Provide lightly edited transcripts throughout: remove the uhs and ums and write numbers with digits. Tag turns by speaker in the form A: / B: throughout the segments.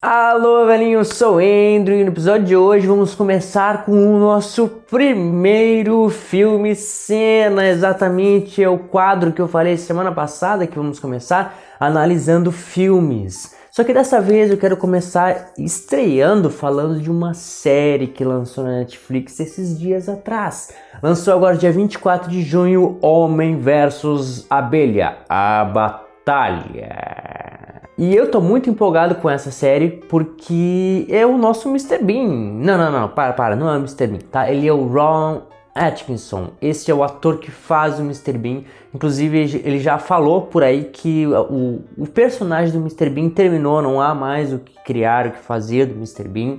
A: Alô, velhinho, eu sou o Andrew e no episódio de hoje vamos começar com o nosso primeiro filme cena. Exatamente, é o quadro que eu falei semana passada que vamos começar analisando filmes. Só que dessa vez eu quero começar estreando falando de uma série que lançou na Netflix esses dias atrás. Lançou agora dia 24 de junho, Homem vs Abelha, a Batalha. E eu tô muito empolgado com essa série porque é o nosso Mr. Bean. Não, para, não é o Mr. Bean, tá? Ele é o Rowan Atkinson. Esse é o ator que faz o Mr. Bean. Inclusive, ele já falou por aí que o personagem do Mr. Bean terminou, não há mais o que criar, o que fazer do Mr. Bean.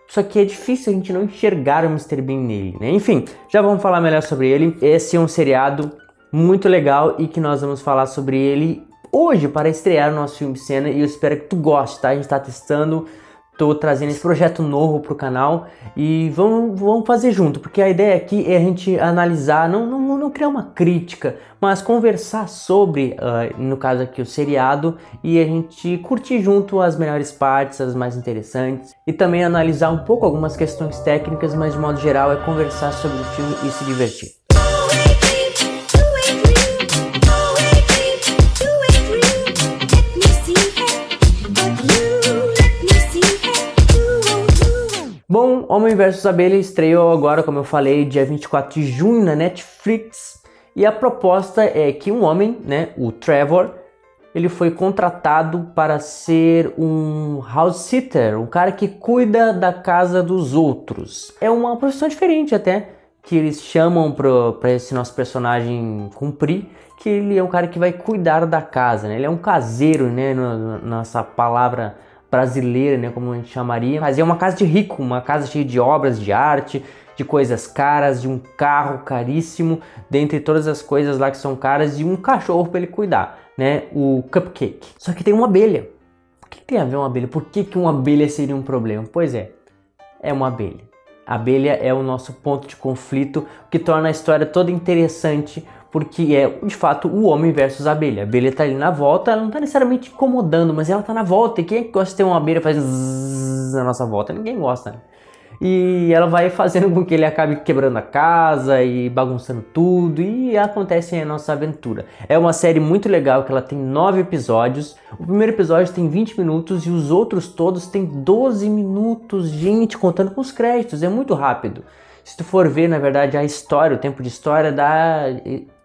A: Só que é difícil a gente não enxergar o Mr. Bean nele, né? Enfim, já vamos falar melhor sobre ele. Esse é um seriado muito legal e que nós vamos falar sobre ele hoje para estrear o nosso filme cena, e eu espero que tu goste, tá? A gente tá testando, tô trazendo esse projeto novo pro canal e vamos fazer junto, porque a ideia aqui é a gente analisar, não criar uma crítica, mas conversar sobre, no caso aqui, o seriado, e a gente curtir junto as melhores partes, as mais interessantes, e também analisar um pouco algumas questões técnicas, mas de modo geral é conversar sobre o filme e se divertir. Bom, Homem vs Abelha estreou agora, como eu falei, dia 24 de junho na Netflix. E a proposta é que um homem, né, o Trevor, ele foi contratado para ser um house sitter, um cara que cuida da casa dos outros. É uma profissão diferente até, que eles chamam para esse nosso personagem cumprir, que ele é um cara que vai cuidar da casa, né? Ele é um caseiro, né, nossa palavra brasileira, né, como a gente chamaria. Mas é uma casa de rico, uma casa cheia de obras de arte, de coisas caras, de um carro caríssimo, dentre todas as coisas lá que são caras, e um cachorro para ele cuidar, né, o Cupcake. Só que tem uma abelha. O que tem a ver uma abelha? Por que uma abelha seria um problema? Pois é uma abelha. A abelha é o nosso ponto de conflito, que torna a história toda interessante, porque é, de fato, o homem versus a abelha. A abelha tá ali na volta, ela não tá necessariamente incomodando, mas ela tá na volta. E quem é que gosta de ter uma abelha fazendo zzz na nossa volta? Ninguém gosta, né? E ela vai fazendo com que ele acabe quebrando a casa e bagunçando tudo, e acontece a nossa aventura. É uma série muito legal, que ela tem 9 episódios. O primeiro episódio tem 20 minutos e os outros todos tem 12 minutos, gente, contando com os créditos. É muito rápido. Se tu for ver, na verdade, a história, o tempo de história dá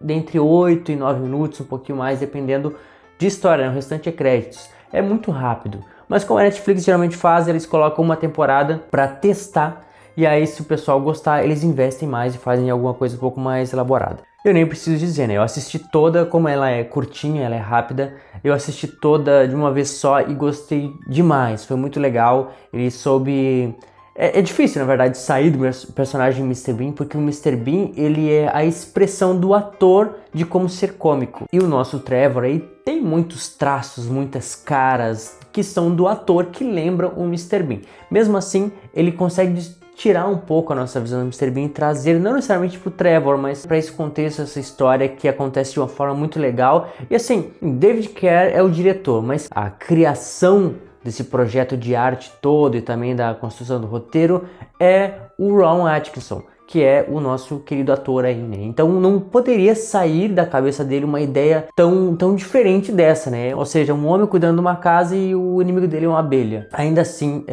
A: entre 8 e 9 minutos, um pouquinho mais, dependendo de história, né? O restante é créditos. É muito rápido. Mas como a Netflix geralmente faz, eles colocam uma temporada para testar, e aí se o pessoal gostar, eles investem mais e fazem alguma coisa um pouco mais elaborada. Eu nem preciso dizer, né? Eu assisti toda, como ela é curtinha, ela é rápida, eu assisti toda de uma vez só e gostei demais, foi muito legal. Ele soube... É difícil, na verdade, sair do personagem Mr. Bean, porque o Mr. Bean, ele é a expressão do ator de como ser cômico. E o nosso Trevor aí tem muitos traços, muitas caras que são do ator que lembram o Mr. Bean. Mesmo assim, ele consegue tirar um pouco a nossa visão do Mr. Bean e trazer, não necessariamente pro Trevor, mas para esse contexto, essa história que acontece de uma forma muito legal. E assim, David Kerr é o diretor, mas a criação desse projeto de arte todo e também da construção do roteiro é o Rowan Atkinson, que é o nosso querido ator aí, né? Então não poderia sair da cabeça dele uma ideia tão diferente dessa, né? Ou seja, um homem cuidando de uma casa e o inimigo dele é uma abelha. Ainda assim,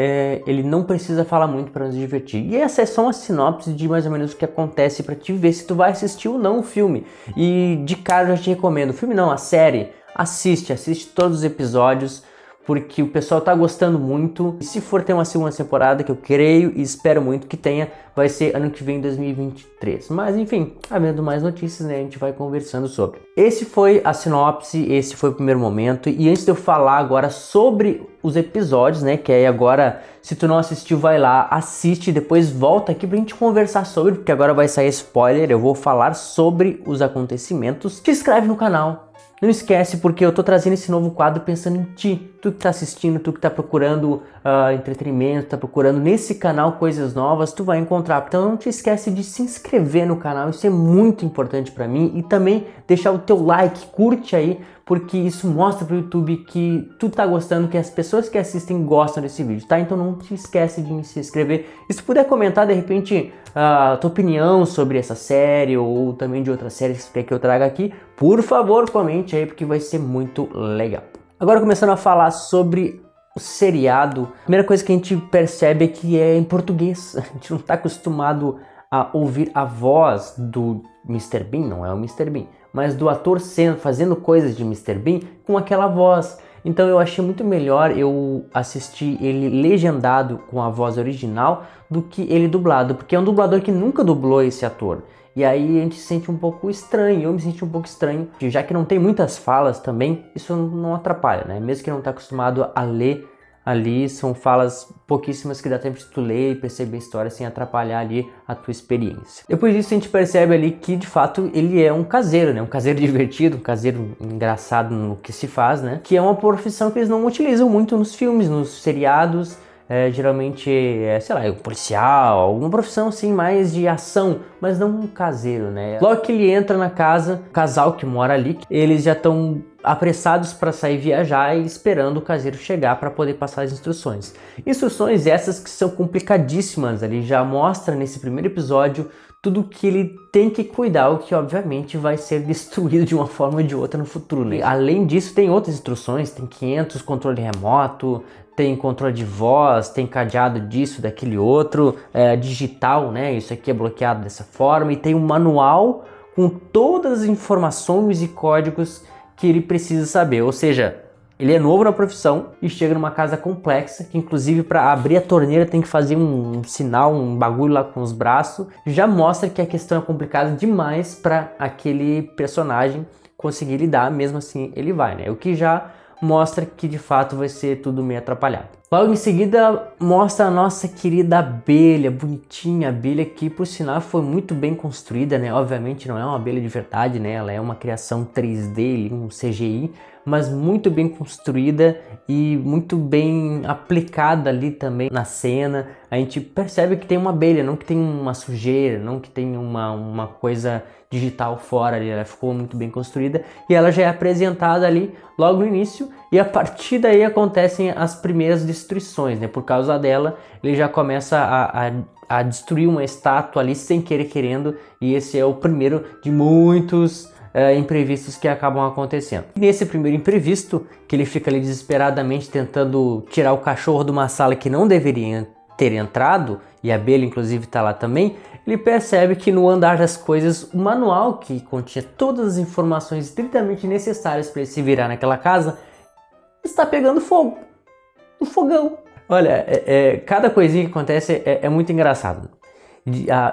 A: ele não precisa falar muito para nos divertir. E essa é só uma sinopse de mais ou menos o que acontece para te ver se tu vai assistir ou não o filme. E de cara eu já te recomendo, o filme não, a série, assiste todos os episódios, porque o pessoal tá gostando muito. E se for ter uma segunda temporada, que eu creio e espero muito que tenha, vai ser ano que vem, 2023. Mas enfim, havendo mais notícias, né, a gente vai conversando sobre. Esse foi a sinopse, esse foi o primeiro momento. E antes de eu falar agora sobre os episódios, né, que aí agora, se tu não assistiu, vai lá, assiste, depois volta aqui pra gente conversar sobre, porque agora vai sair spoiler, eu vou falar sobre os acontecimentos. Te inscreve no canal, Não esquece, porque eu tô trazendo esse novo quadro pensando em ti, tu que tá assistindo, tu que tá procurando entretenimento, tá procurando nesse canal coisas novas, tu vai encontrar. Então não te esquece de se inscrever no canal, isso é muito importante para mim, e também deixar o teu like, curte aí, porque isso mostra pro YouTube que tu tá gostando, que as pessoas que assistem gostam desse vídeo, tá? Então não te esquece de se inscrever. E se puder comentar de repente a tua opinião sobre essa série ou também de outras séries que eu traga aqui, por favor comente aí, porque vai ser muito legal. Agora começando a falar sobre o seriado, a primeira coisa que a gente percebe é que é em português. A gente não tá acostumado a ouvir a voz do Mr. Bean, não é o Mr. Bean, mas do ator fazendo coisas de Mr. Bean com aquela voz. Então eu achei muito melhor eu assistir ele legendado com a voz original do que ele dublado, porque é um dublador que nunca dublou esse ator. E aí a gente se sente um pouco estranho, eu me senti um pouco estranho, já que não tem muitas falas também, isso não atrapalha, né? Mesmo que não está acostumado a ler ali, são falas pouquíssimas que dá tempo de tu ler e perceber a história sem atrapalhar ali a tua experiência. Depois disso a gente percebe ali que de fato ele é um caseiro, né? Um caseiro divertido, um caseiro engraçado no que se faz, né? Que é uma profissão que eles não utilizam muito nos filmes, nos seriados. Geralmente sei lá, um policial, alguma profissão assim mais de ação, mas não um caseiro, né? Logo que ele entra na casa, o casal que mora ali, eles já estão apressados para sair viajar e esperando o caseiro chegar para poder passar as instruções. Instruções essas que são complicadíssimas, ali já mostra nesse primeiro episódio tudo que ele tem que cuidar, o que obviamente vai ser destruído de uma forma ou de outra no futuro, né? Além disso, tem outras instruções, tem 500 controle remoto, tem controle de voz, tem cadeado disso, daquele outro, digital, né? Isso aqui é bloqueado dessa forma, e tem um manual com todas as informações e códigos que ele precisa saber. Ou seja, ele é novo na profissão e chega numa casa complexa, que inclusive para abrir a torneira tem que fazer um sinal, um bagulho lá com os braços. Já mostra que a questão é complicada demais para aquele personagem conseguir lidar, mesmo assim ele vai, né? O que já mostra que de fato vai ser tudo meio atrapalhado. Logo em seguida mostra a nossa querida abelha, bonitinha abelha, que por sinal foi muito bem construída, né? Obviamente não é uma abelha de verdade, né? Ela é uma criação 3D, um CGI, mas muito bem construída e muito bem aplicada ali também na cena. A gente percebe que tem uma abelha, não que tem uma sujeira, não que tem uma coisa digital fora ali. Ela ficou muito bem construída e ela já é apresentada ali logo no início, e a partir daí acontecem as primeiras destruições, né? Por causa dela, ele já começa a destruir uma estátua ali sem querer querendo, e esse é o primeiro de muitos imprevistos que acabam acontecendo. E nesse primeiro imprevisto, que ele fica ali desesperadamente tentando tirar o cachorro de uma sala que não deveria ter entrado, e a abelha inclusive está lá também, ele percebe que no andar das coisas, o manual que continha todas as informações estritamente necessárias para ele se virar naquela casa está pegando fogo, um fogão. Olha, cada coisinha que acontece é muito engraçado.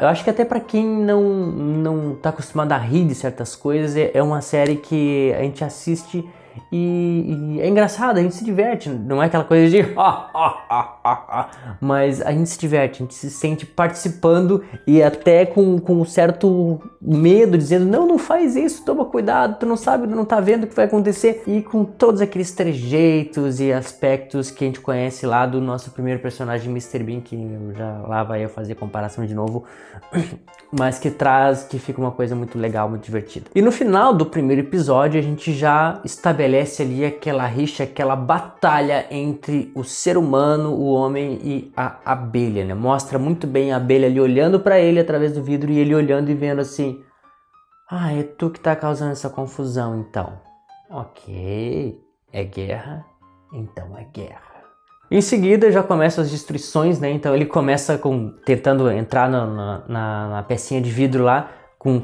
A: Eu acho que até para quem não tá acostumado a rir de certas coisas, é uma série que a gente assiste e é engraçado, a gente se diverte, não é aquela coisa de mas a gente se diverte, a gente se sente participando e até com um certo medo, dizendo não faz isso, toma cuidado, tu não sabe, não tá vendo o que vai acontecer, e com todos aqueles trejeitos e aspectos que a gente conhece lá do nosso primeiro personagem, Mr. Bean, que lá vai eu fazer comparação de novo, mas que fica uma coisa muito legal, muito divertida. E no final do primeiro episódio a gente já estabelece ali aquela rixa, aquela batalha entre o ser humano, o homem e a abelha, né? Mostra muito bem a abelha ali olhando para ele através do vidro e ele olhando e vendo assim: ah, é tu que tá causando essa confusão então. Ok, é guerra, então é guerra. Em seguida já começam as destruições, né? Então ele começa tentando entrar na pecinha de vidro lá,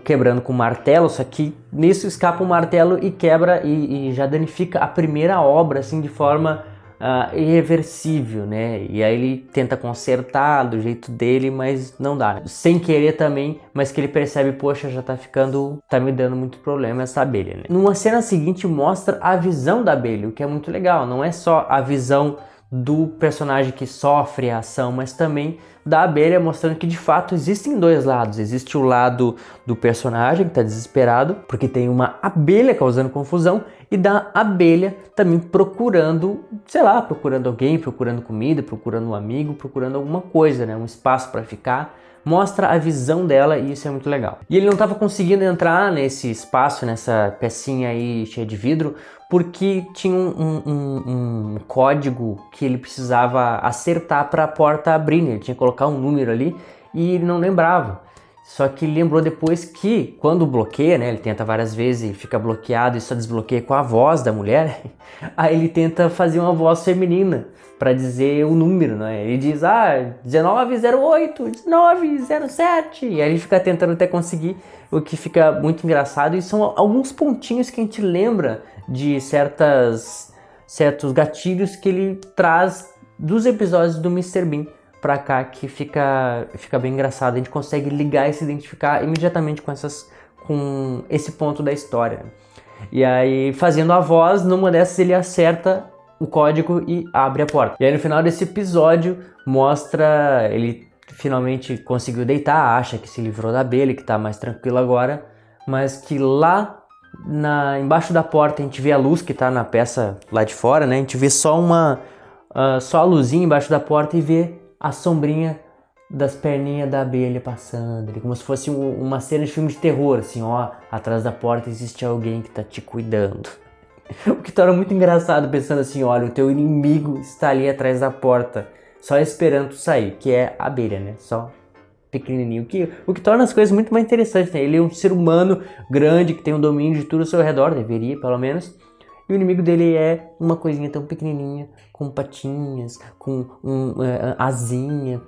A: quebrando com o martelo, só que nisso escapa o martelo e quebra e já danifica a primeira obra, assim, de forma irreversível, né? E aí ele tenta consertar do jeito dele, mas não dá. Sem querer também, mas que ele percebe, poxa, já tá me dando muito problema essa abelha, né? Numa cena seguinte mostra a visão da abelha, o que é muito legal. Não é só a visão do personagem que sofre a ação, mas também da abelha, mostrando que de fato existem dois lados. Existe o lado do personagem que está desesperado porque tem uma abelha causando confusão, e da abelha também procurando, sei lá, procurando alguém, procurando comida, procurando um amigo, procurando alguma coisa, né? Um espaço para ficar. Mostra a visão dela e isso é muito legal. E ele não estava conseguindo entrar nesse espaço, nessa pecinha aí cheia de vidro, porque tinha um código que ele precisava acertar para a porta abrir, né? Ele tinha que colocar um número ali e ele não lembrava. Só que ele lembrou depois que quando bloqueia, né? Ele tenta várias vezes e fica bloqueado e só desbloqueia com a voz da mulher. Aí ele tenta fazer uma voz feminina para dizer o número, né? Ele diz, 1908, 1907, e aí ele fica tentando até conseguir, o que fica muito engraçado, e são alguns pontinhos que a gente lembra de certos gatilhos que ele traz dos episódios do Mr. Bean pra cá, que fica bem engraçado. A gente consegue ligar e se identificar imediatamente com esse ponto da história. E aí, fazendo a voz, numa dessas ele acerta o código e abre a porta. E aí no final desse episódio mostra ele finalmente conseguiu deitar, acha que se livrou da abelha, que tá mais tranquilo agora, mas que lá embaixo da porta a gente vê a luz que tá na peça lá de fora, né? A gente vê só a luzinha embaixo da porta e vê a sombrinha das perninhas da abelha passando ali, como se fosse uma cena de filme de terror, assim, ó, atrás da porta existe alguém que tá te cuidando. O que torna muito engraçado, pensando assim, olha, o teu inimigo está ali atrás da porta, só esperando tu sair, que é a abelha, né? Só pequenininho. O que torna as coisas muito mais interessantes, né? Ele é um ser humano grande, que tem um domínio de tudo ao seu redor, deveria, pelo menos. E o inimigo dele é uma coisinha tão pequenininha, com patinhas, com asinha,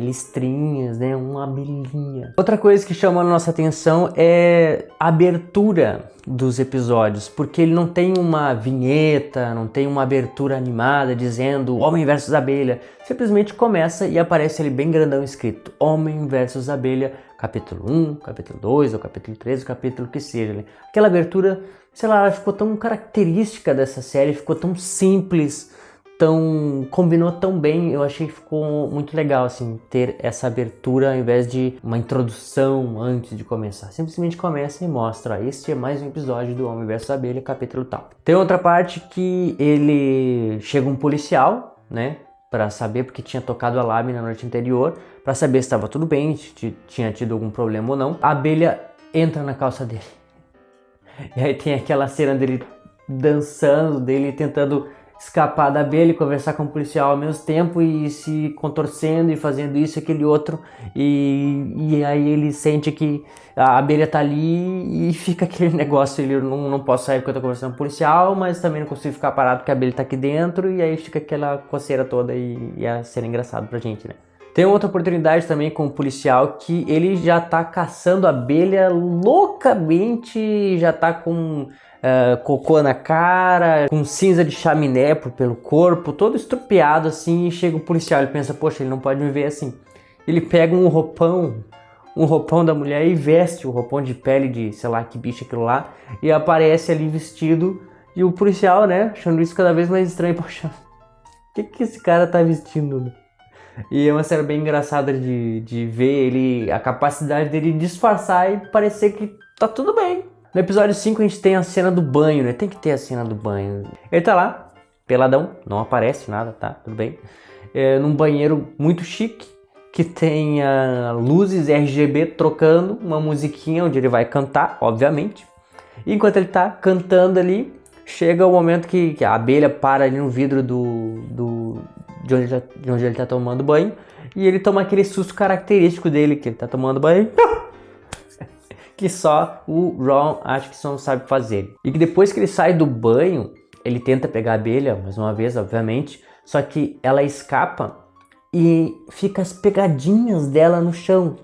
A: listrinhas, né? Uma abelhinha. Outra coisa que chama a nossa atenção é a abertura dos episódios, porque ele não tem uma vinheta, não tem uma abertura animada dizendo Homem versus Abelha. Simplesmente começa e aparece ali bem grandão escrito Homem versus Abelha, capítulo 1, capítulo 2, ou capítulo 3, o capítulo que seja. Né? Aquela abertura, sei lá, ela ficou tão característica dessa série, ficou tão simples, combinou tão bem. Eu achei que ficou muito legal assim ter essa abertura ao invés de uma introdução antes de começar. Simplesmente começa e mostra, este é mais um episódio do Homem vs Abelha, capítulo tal. Tem outra parte que ele chega um policial, né, para saber, porque tinha tocado alarme na noite anterior, para saber se estava tudo bem, se tinha tido algum problema ou não. A abelha entra na calça dele. E aí tem aquela cena dele dançando, dele tentando escapar da abelha e conversar com o policial ao mesmo tempo e se contorcendo e fazendo isso e aquele outro, e aí ele sente que a abelha tá ali e fica aquele negócio, ele não posso sair porque eu tô conversando com o policial, mas também não consigo ficar parado porque a abelha tá aqui dentro, e aí fica aquela coceira toda e ia ser engraçado pra gente, né? Tem outra oportunidade também com o policial que ele já tá caçando a abelha loucamente, já tá com cocô na cara, com cinza de chaminé pelo corpo, todo estrupiado assim, e chega o policial, ele pensa, poxa, ele não pode me ver assim. Ele pega um roupão da mulher e veste o roupão de pele de, sei lá, que bicho aquilo lá, e aparece ali vestido, e o policial, né, achando isso cada vez mais estranho, poxa, o que esse cara tá vestindo, né? E é uma cena bem engraçada de ver ele, a capacidade dele disfarçar e parecer que tá tudo bem. No episódio 5 a gente tem a cena do banho, né? Tem que ter a cena do banho. Ele tá lá, peladão, não aparece nada, tá? Tudo bem. Num banheiro muito chique, que tem luzes RGB trocando, uma musiquinha onde ele vai cantar, obviamente. E enquanto ele tá cantando ali, chega o momento que a abelha para ali no vidro de onde ele tá tomando banho, e ele toma aquele susto característico dele, que ele tá tomando banho, que só o Ron Atkinson sabe fazer. E que depois que ele sai do banho, ele tenta pegar a abelha, mais uma vez, obviamente, só que ela escapa e fica as pegadinhas dela no chão,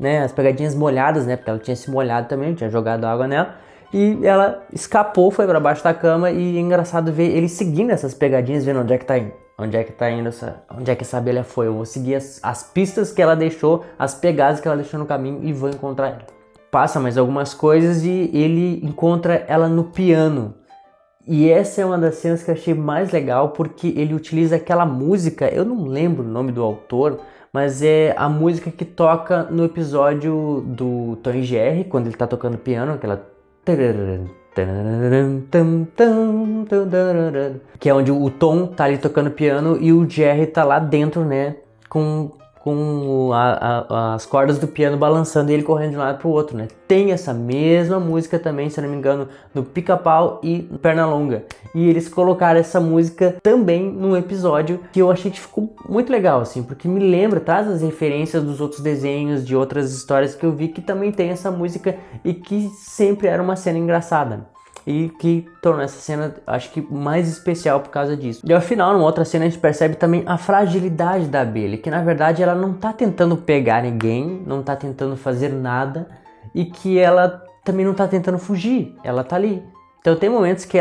A: né? As pegadinhas molhadas, né? Porque ela tinha se molhado também, tinha jogado água nela. E ela escapou, foi para baixo da cama, e é engraçado ver ele seguindo essas pegadinhas, vendo onde é que tá indo. Onde é que tá indo onde é que essa abelha foi? Eu vou seguir as pistas que ela deixou, as pegadas que ela deixou no caminho, e vou encontrar ela. Passa mais algumas coisas e ele encontra ela no piano. E essa é uma das cenas que eu achei mais legal, porque ele utiliza aquela música, eu não lembro o nome do autor, mas é a música que toca no episódio do Tom e Jerry, quando ele tá tocando piano, aquela... Que é onde o Tom tá ali tocando piano e o Jerry tá lá dentro, né, com as cordas do piano balançando e ele correndo de um lado pro outro, né. Tem essa mesma música também, se eu não me engano, no Pica-Pau e no Pernalonga. E eles colocaram essa música também num episódio que eu achei que ficou muito legal, assim, porque me lembra, traz as referências dos outros desenhos, de outras histórias que eu vi que também tem essa música e que sempre era uma cena engraçada. E que tornou essa cena, acho que, mais especial por causa disso. E ao final, numa outra cena, a gente percebe também a fragilidade da abelha, que na verdade ela não tá tentando pegar ninguém, não tá tentando fazer nada, e que ela também não tá tentando fugir, ela tá ali. Então tem momentos que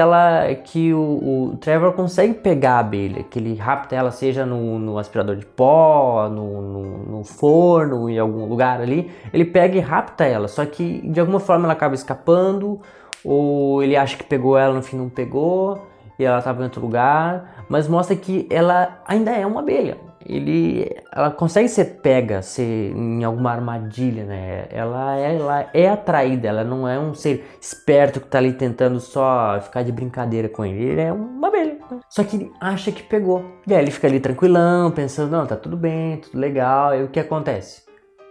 A: o Trevor consegue pegar a abelha, que ele rapta ela, seja no aspirador de pó, no forno, em algum lugar ali, ele pega e rapta ela, só que de alguma forma ela acaba escapando, ou ele acha que pegou ela, no fim não pegou, e ela estava em outro lugar, mas mostra que ela ainda é uma abelha. Ela consegue ser pega em alguma armadilha, né? Ela é atraída, ela não é um ser esperto que está ali tentando só ficar de brincadeira com ele. Ele é uma abelha. Só que ele acha que pegou. E aí ele fica ali tranquilão, pensando, não, tá tudo bem, tudo legal. E o que acontece?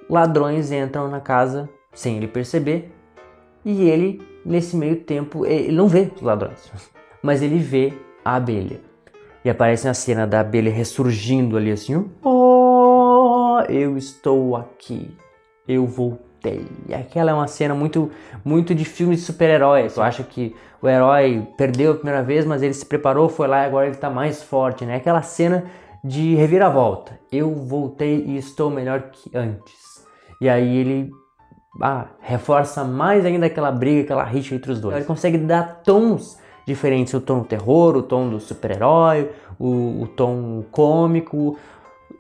A: Ladrões entram na casa sem ele perceber, e ele, nesse meio tempo, ele não vê os ladrões, mas ele vê a abelha. E aparece a cena da abelha ressurgindo ali assim, oh, eu estou aqui, eu voltei. E aquela é uma cena muito, muito de filme de super-heróis. Eu acho que o herói perdeu a primeira vez, mas ele se preparou, foi lá e agora ele está mais forte, né? Aquela cena de reviravolta. Eu voltei e estou melhor que antes. E aí ele reforça mais ainda aquela briga, aquela rixa entre os dois. Ele consegue dar tons diferentes, o tom do terror, o tom do super-herói, o tom cômico,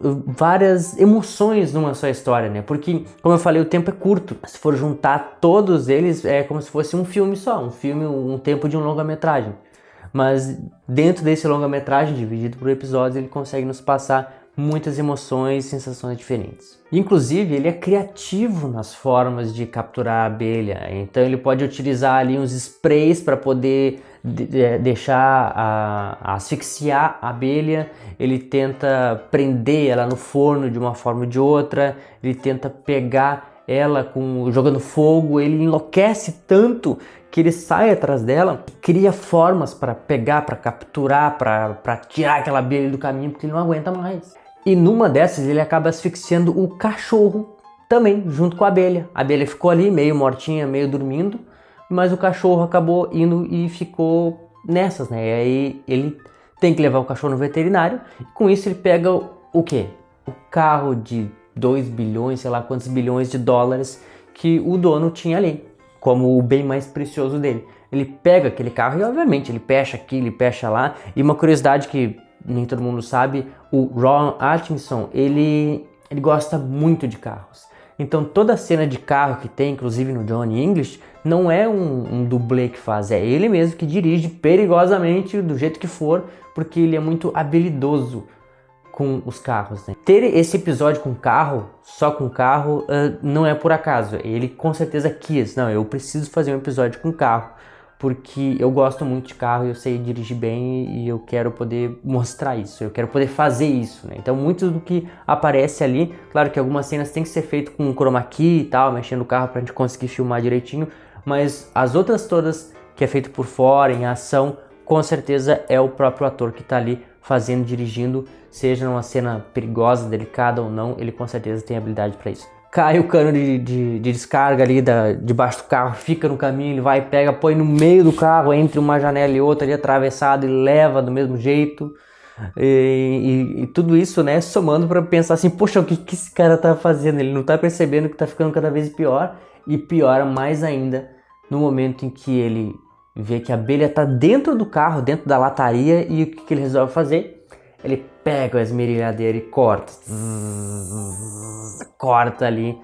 A: várias emoções numa só história, né? Porque, como eu falei, o tempo é curto. Se for juntar todos eles, é como se fosse um filme só, um tempo de um longa-metragem. Mas dentro desse longa-metragem, dividido por episódios, ele consegue nos passar muitas emoções e sensações diferentes. Inclusive, ele é criativo nas formas de capturar a abelha. Então ele pode utilizar ali uns sprays para poder deixar asfixiar a abelha. Ele tenta prender ela no forno de uma forma ou de outra. Ele tenta pegar ela jogando fogo. Ele enlouquece tanto que ele sai atrás dela, cria formas para pegar, para capturar, para tirar aquela abelha do caminho, porque ele não aguenta mais. E numa dessas ele acaba asfixiando o cachorro também, junto com a abelha. A abelha ficou ali meio mortinha, meio dormindo, mas o cachorro acabou indo e ficou nessas, né? E aí ele tem que levar o cachorro no veterinário, e com isso ele pega o quê? O carro de 2 bilhões, sei lá quantos bilhões de dólares que o dono tinha ali, como o bem mais precioso dele. Ele pega aquele carro e, obviamente, ele pecha aqui, ele pecha lá. E uma curiosidade que nem todo mundo sabe, o Rowan Atkinson, ele gosta muito de carros. Então, toda a cena de carro que tem, inclusive no Johnny English, não é um dublê que faz, é ele mesmo que dirige perigosamente, do jeito que for, porque ele é muito habilidoso com os carros, né? Ter esse episódio com carro, só com carro, não é por acaso. Ele com certeza quis, não, eu preciso fazer um episódio com carro, porque eu gosto muito de carro, eu sei dirigir bem e eu quero poder mostrar isso, eu quero poder fazer isso, né? Então muito do que aparece ali, claro que algumas cenas tem que ser feito com chroma key e tal, mexendo o carro pra gente conseguir filmar direitinho, mas as outras todas que é feito por fora, em ação, com certeza é o próprio ator que tá ali fazendo, dirigindo, seja numa cena perigosa, delicada ou não, ele com certeza tem habilidade para isso. Cai o cano de descarga ali debaixo do carro, fica no caminho, ele vai, pega, põe no meio do carro, entre uma janela e outra ali atravessado, e leva do mesmo jeito. E tudo isso, né, somando para pensar assim, poxa, o que esse cara tá fazendo? Ele não tá percebendo que tá ficando cada vez pior, e piora mais ainda no momento em que ele vê que a abelha tá dentro do carro, dentro da lataria, e o que ele resolve fazer? Ele pega a esmerilhadeira e corta ali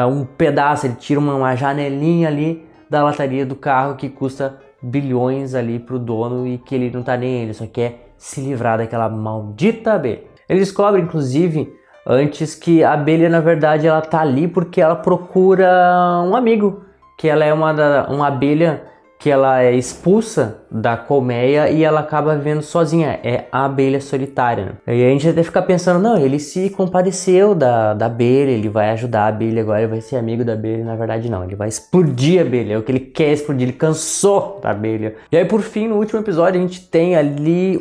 A: um pedaço, ele tira uma janelinha ali da lataria do carro que custa bilhões ali pro dono e que ele não tá nem aí, ele só quer se livrar daquela maldita abelha. Ele descobre, inclusive, antes que a abelha, na verdade, ela tá ali porque ela procura um amigo, que ela é uma abelha que ela é expulsa da colmeia e ela acaba vivendo sozinha, é a abelha solitária, né? E a gente até fica pensando, não, ele se compadeceu da abelha, ele vai ajudar a abelha agora, ele vai ser amigo da abelha, na verdade não, ele vai explodir a abelha, é o que ele quer explodir, ele cansou da abelha. E aí por fim, no último episódio, a gente tem ali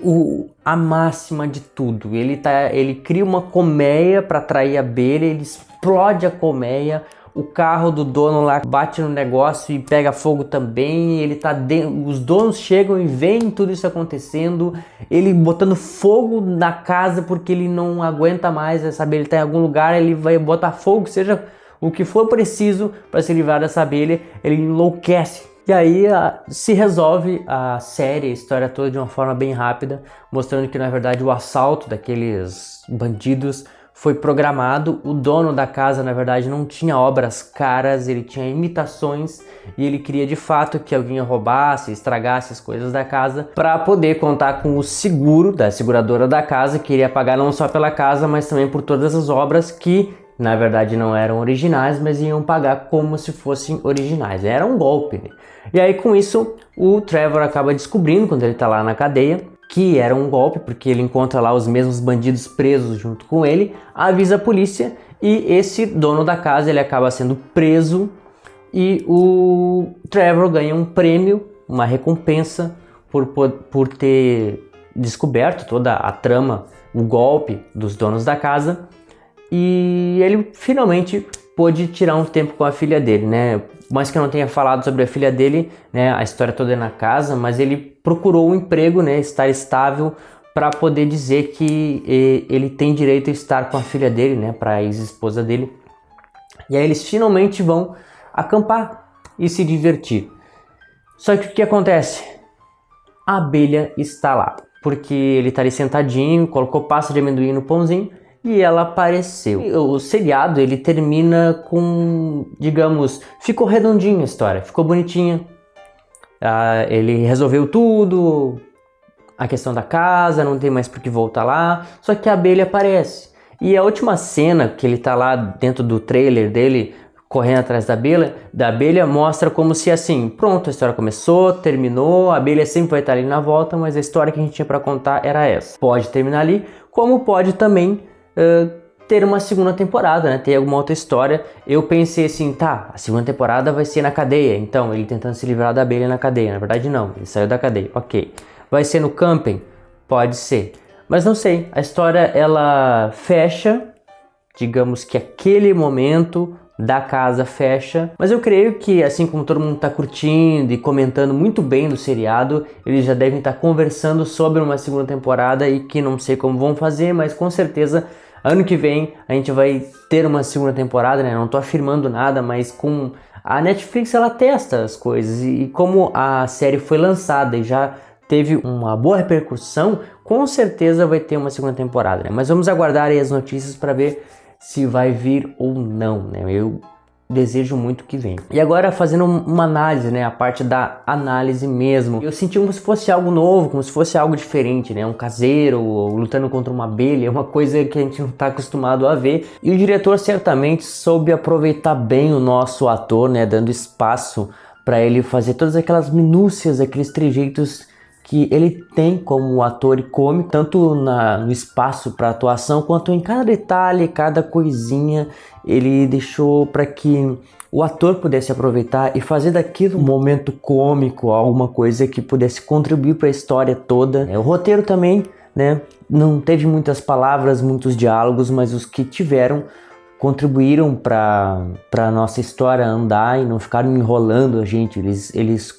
A: a máxima de tudo, ele cria uma colmeia para atrair a abelha, ele explode a colmeia, o carro do dono lá bate no negócio e pega fogo também, ele tá dentro, os donos chegam e veem tudo isso acontecendo, ele botando fogo na casa porque ele não aguenta mais, sabe, ele tá em algum lugar, ele vai botar fogo, seja o que for preciso para se livrar dessa abelha, ele enlouquece. E aí se resolve a série, a história toda de uma forma bem rápida, mostrando que na verdade o assalto daqueles bandidos foi programado, o dono da casa na verdade não tinha obras caras, ele tinha imitações e ele queria de fato que alguém roubasse, estragasse as coisas da casa para poder contar com o seguro da seguradora da casa, que iria pagar não só pela casa, mas também por todas as obras que na verdade não eram originais, mas iam pagar como se fossem originais. Era um golpe, né? E aí com isso o Trevor acaba descobrindo, quando ele tá lá na cadeia, que era um golpe, porque ele encontra lá os mesmos bandidos presos junto com ele, avisa a polícia e esse dono da casa ele acaba sendo preso e o Trevor ganha um prêmio, uma recompensa por ter descoberto toda a trama, o golpe dos donos da casa, e ele finalmente pôde tirar um tempo com a filha dele, né? Mais que eu não tenha falado sobre a filha dele, né, a história toda é na casa, mas ele procurou um emprego, né, estar estável para poder dizer que ele tem direito a estar com a filha dele, né, para a ex-esposa dele. E aí eles finalmente vão acampar e se divertir. Só que o que acontece? A abelha está lá, porque ele está ali sentadinho, colocou pasta de amendoim no pãozinho, e ela apareceu. O seriado ele termina com, digamos, ficou redondinho a história, ficou bonitinha. Ele resolveu tudo, a questão da casa, não tem mais por que voltar lá, só que a abelha aparece. E a última cena que ele tá lá dentro do trailer dele, correndo atrás da abelha mostra como se assim, pronto, a história começou, terminou, a abelha sempre vai estar ali na volta, mas a história que a gente tinha para contar era essa. Pode terminar ali, como pode também ter uma segunda temporada, né? Ter alguma outra história. Eu pensei assim, tá, a segunda temporada vai ser na cadeia, então ele tentando se livrar da abelha na cadeia. Na verdade não, ele saiu da cadeia, ok. Vai ser no camping? Pode ser, mas não sei, a história ela fecha, digamos que aquele momento da casa fecha, mas eu creio que assim como todo mundo está curtindo e comentando muito bem do seriado, eles já devem estar conversando sobre uma segunda temporada e que não sei como vão fazer, mas com certeza ano que vem a gente vai ter uma segunda temporada, né? Não tô afirmando nada, mas com a Netflix ela testa as coisas e como a série foi lançada e já teve uma boa repercussão, com certeza vai ter uma segunda temporada, né? Mas vamos aguardar aí as notícias para ver se vai vir ou não, né? Eu desejo muito que venha. E agora fazendo uma análise, né? A parte da análise mesmo. Eu senti como se fosse algo novo, como se fosse algo diferente, né? Um caseiro lutando contra uma abelha, uma coisa que a gente não está acostumado a ver. E o diretor certamente soube aproveitar bem o nosso ator, né? Dando espaço para ele fazer todas aquelas minúcias, aqueles trejeitos que ele tem como ator e cômico, tanto no espaço para atuação, quanto em cada detalhe, cada coisinha, ele deixou para que o ator pudesse aproveitar e fazer daquilo um momento cômico, alguma coisa que pudesse contribuir para a história toda. O roteiro também, né, não teve muitas palavras, muitos diálogos, mas os que tiveram contribuíram para a nossa história andar e não ficaram enrolando a gente. Eles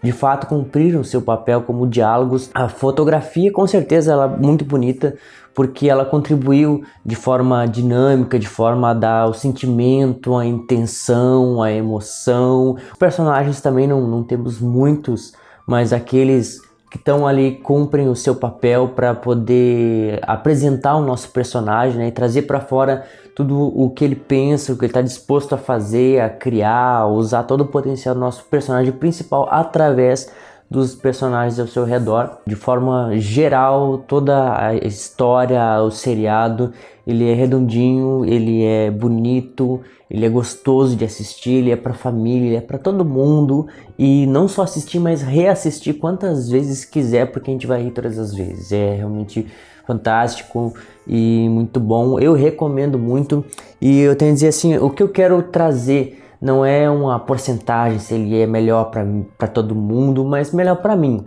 A: de fato cumpriram o seu papel como diálogos. A fotografia com certeza ela é muito bonita porque ela contribuiu de forma dinâmica, de forma a dar o sentimento, a intenção, a emoção. Os personagens também não temos muitos, mas aqueles que estão ali cumprem o seu papel para poder apresentar o nosso personagem, né, e trazer para fora tudo o que ele pensa, o que ele está disposto a fazer, a criar, a usar todo o potencial do nosso personagem principal através dos personagens ao seu redor. De forma geral, toda a história, o seriado, ele é redondinho, ele é bonito, ele é gostoso de assistir, ele é pra família, ele é pra todo mundo. E não só assistir, mas reassistir quantas vezes quiser, porque a gente vai rir todas as vezes. É realmente fantástico e muito bom. Eu recomendo muito. E eu tenho que dizer assim, o que eu quero trazer não é uma porcentagem se ele é melhor para todo mundo, mas melhor para mim.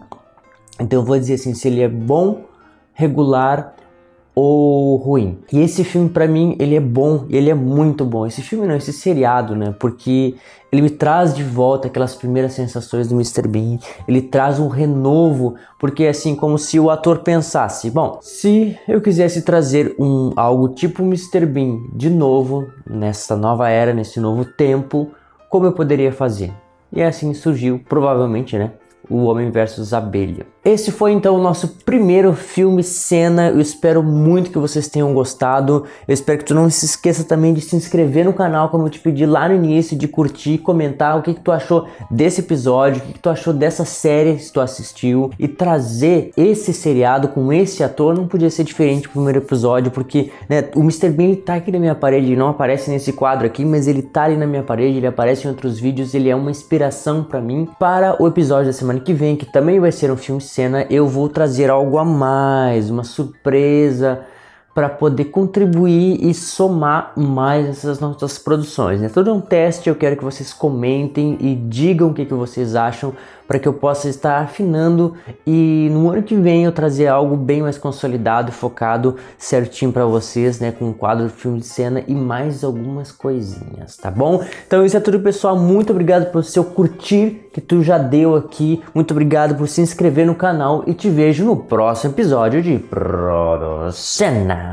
A: Então eu vou dizer assim, se ele é bom, regular ou ruim. E esse filme para mim, ele é bom, ele é muito bom. Esse filme não, esse seriado, né? Porque ele me traz de volta aquelas primeiras sensações do Mr. Bean. Ele traz um renovo, porque assim, como se o ator pensasse, bom, se eu quisesse trazer algo tipo Mr. Bean de novo, nessa nova era, nesse novo tempo, como eu poderia fazer? E assim surgiu, provavelmente, né? O Homem vs Abelha. Esse foi então o nosso primeiro filme cena. Eu espero muito que vocês tenham gostado. Eu espero que tu não se esqueça também de se inscrever no canal, como eu te pedi lá no início, de curtir, comentar o que tu achou desse episódio, o que tu achou dessa série, se tu assistiu, e trazer esse seriado com esse ator. Não podia ser diferente do primeiro episódio, porque né, o Mr. Bean ele tá aqui na minha parede, ele não aparece nesse quadro aqui, mas ele tá ali na minha parede, ele aparece em outros vídeos, ele é uma inspiração para mim. Para o episódio da semana que vem, que também vai ser um filme cena, eu vou trazer algo a mais, uma surpresa para poder contribuir e somar mais essas nossas produções. É todo um teste, eu quero que vocês comentem e digam o que vocês acham para que eu possa estar afinando e no ano que vem eu trazer algo bem mais consolidado, focado certinho para vocês, né, com um quadro filme de cena e mais algumas coisinhas, tá bom? Então isso é tudo, pessoal. Muito obrigado pelo seu curtir que tu já deu aqui, muito obrigado por se inscrever no canal e te vejo no próximo episódio de Producena.